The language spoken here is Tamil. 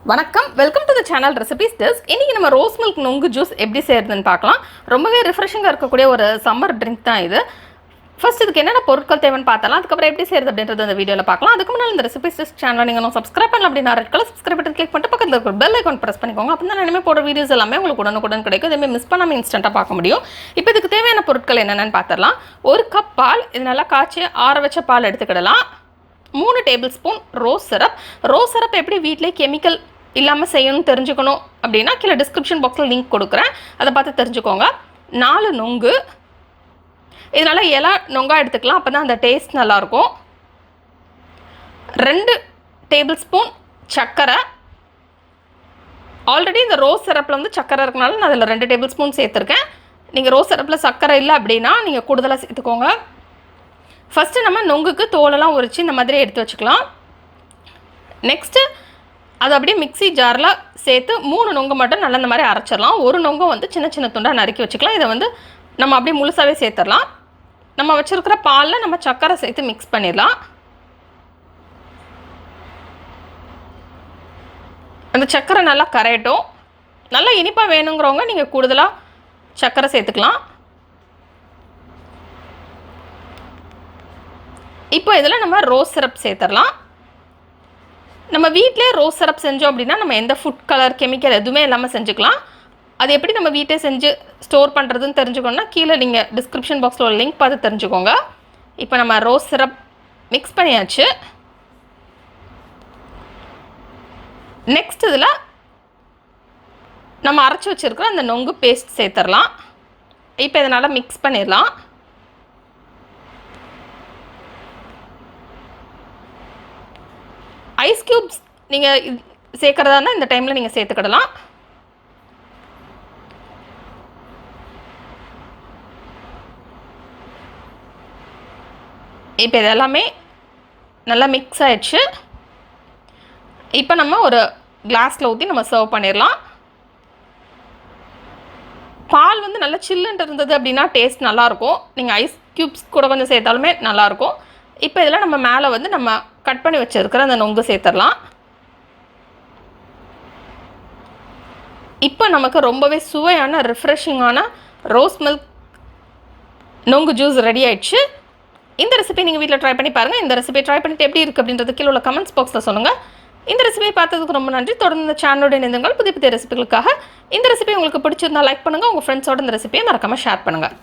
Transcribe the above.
வணக்கம், welcome to the channel recipes desk. இன்றைக்கி நம்ம ரோஸ் மில்க் நுங்கு ஜூஸ் எப்படி செய்கிறதுன்னு பார்க்கலாம். ரொம்பவே ரிஃப்ரெஷிங்காக இருக்கக்கூடிய ஒரு சம்மர் ட்ரிங்க் தான் இது. ஃபர்ஸ்ட் இதுக்கு என்னென்ன பொருட்கள் தேவைன்னு பார்த்தலாம், அதுக்கப்புறம் எப்படி செய்கிறது அப்படின்றது அந்த வீடியோவில் பார்க்கலாம். அதுக்கு முன்னாடி இந்த ரெசிபீஸ் டெஸ்க் சேனலை நீங்கள் சப்ஸ்கிரைப் பண்ணலாம் அப்படின்னா red colour subscribe button click பண்ணிட்டு பக்கத்தில் இருக்கிற பெல் ஐக்கான் ப்ரெஸ் பண்ணிக்கோங்க. அப்போ தான் இனிமேல் போடுற வீடியோஸ் எல்லாமே உங்களுக்கு உடனுக்குடன் கிடைக்கும். இதே மிஸ் பண்ணாமல் இன்ஸ்டண்ட்டாக பார்க்க முடியும். இப்போ இதுக்கு தேவையான பொருட்கள் என்னென்னு பார்த்துடலாம். ஒரு கப் பால், இது நல்லா காய்ச்சி ஆற வச்ச பால் எடுத்துக்கிடலாம். 3 டேபிள் ஸ்பூன் ரோஸ் சிரப் எப்படி வீட்டிலே கெமிக்கல் இல்லாமல் செய்யணும்னு தெரிஞ்சுக்கணும் அப்படின்னா கீழே டிஸ்கிரிப்ஷன் பாக்ஸில் லிங்க் கொடுக்குறேன், அதை பார்த்து தெரிஞ்சுக்கோங்க. 4 நுங்கு, இதனால் இலை நொங்காக எடுத்துக்கலாம், அப்போ தான் அந்த டேஸ்ட் நல்லாயிருக்கும். 2 டேபிள் ஸ்பூன் சர்க்கரை. ஆல்ரெடி இந்த ரோஸ் சிரப்பில் வந்து சர்க்கரை இருக்கனால நான் அதில் 2 டேபிள் ஸ்பூன் சேர்த்துருக்கேன். நீங்கள் ரோஸ் சிரப்பில் சர்க்கரை இல்லை அப்படின்னா நீங்கள் கூடுதலாக சேர்த்துக்கோங்க. ஃபஸ்ட்டு நம்ம நொங்குக்கு தோலெல்லாம் உரித்து இந்த மாதிரி எடுத்து வச்சுக்கலாம். நெக்ஸ்ட்டு அது அப்படியே மிக்ஸி ஜாரில் சேர்த்து 3 நொங்கு மட்டும் நல்லா இந்த மாதிரி அரைச்சிடலாம். ஒரு நொங்கு வந்து சின்ன சின்ன துண்டாக நறுக்கி வச்சுக்கலாம். இதை வந்து நம்ம அப்படியே முழுசாகவே சேர்த்துடலாம். நம்ம வச்சுருக்கிற பாலில் நம்ம சர்க்கரை சேர்த்து மிக்ஸ் பண்ணிடலாம். அந்த சர்க்கரை நல்லா கரையட்டும். நல்லா இனிப்பாக வேணுங்கிறவங்க நீங்கள் கூடுதலாக சர்க்கரை சேர்த்துக்கலாம். இப்போ இதில் நம்ம ரோஸ் சிரப் சேர்த்துடலாம். நம்ம வீட்டிலே ரோஸ் சிரப் செஞ்சோம் அப்படின்னா நம்ம எந்த ஃபுட் கலர் கெமிக்கல் எதுவுமே இல்லாமல் செஞ்சுக்கலாம். அது எப்படி நம்ம வீட்டே செஞ்சு ஸ்டோர் பண்ணுறதுன்னு தெரிஞ்சுக்கணுன்னா கீழே நீங்கள் டிஸ்கிரிப்ஷன் பாக்ஸில் ஒரு லிங்க் பார்த்து தெரிஞ்சுக்கோங்க. இப்போ நம்ம ரோஸ் சிரப் மிக்ஸ் பண்ணியாச்சு. நெக்ஸ்ட் இதில் நம்ம அரைச்சி வச்சுருக்கிற அந்த நொங்கு பேஸ்ட் சேர்த்துடலாம். இப்போ இதனால் மிக்ஸ் பண்ணிடலாம். ஐஸ் க்யூப்ஸ் நீங்கள் சேர்க்குறதா இருந்தால் இந்த டைமில் நீங்கள் சேர்த்துக்கிடலாம். இப்போ இதெல்லாமே நல்லா மிக்ஸ் ஆகிடுச்சு. இப்போ நம்ம ஒரு கிளாஸில் ஊற்றி நம்ம சர்வ் பண்ணிடலாம். பால் வந்து நல்லா சில்லுன்ட்டு இருந்தது அப்படின்னா டேஸ்ட் நல்லாயிருக்கும். நீங்கள் ஐஸ் க்யூப்ஸ் கூட கொஞ்சம் சேர்த்தாலுமே நல்லாயிருக்கும். இப்போ இதில் நம்ம மேலே வந்து நம்ம கட் பண்ணி வச்சுருக்கிற அந்த நொங்கு சேர்த்துடலாம். இப்போ நமக்கு ரொம்பவே சுவையான ரிஃப்ரெஷிங்கான ரோஸ் மில்க் நொங்கு ஜூஸ் ரெடி ஆயிடுச்சு. இந்த ரெசிபி நீங்கள் வீட்டில் ட்ரை பண்ணி பாருங்கள். இந்த ரெசிபி ட்ரை பண்ணிட்டு எப்படி இருக்குது அப்படின்றது கீழே உள்ள கமெண்ட்ஸ் பாக்ஸில் சொல்லுங்கள். இந்த ரெசிபியை பார்த்ததுக்கு ரொம்ப நன்றி. தொடர்ந்து இந்த சேனலோட இணைந்துங்கள் புதிய புதிய ரெசிபிகளுக்காக. இந்த ரெசிபி உங்களுக்கு பிடிச்சிருந்தா லைக் பண்ணுங்கள். உங்கள் ஃப்ரெண்ட்ஸோட இந்த ரெசிபியை மறக்காமல் ஷேர் பண்ணுங்கள்.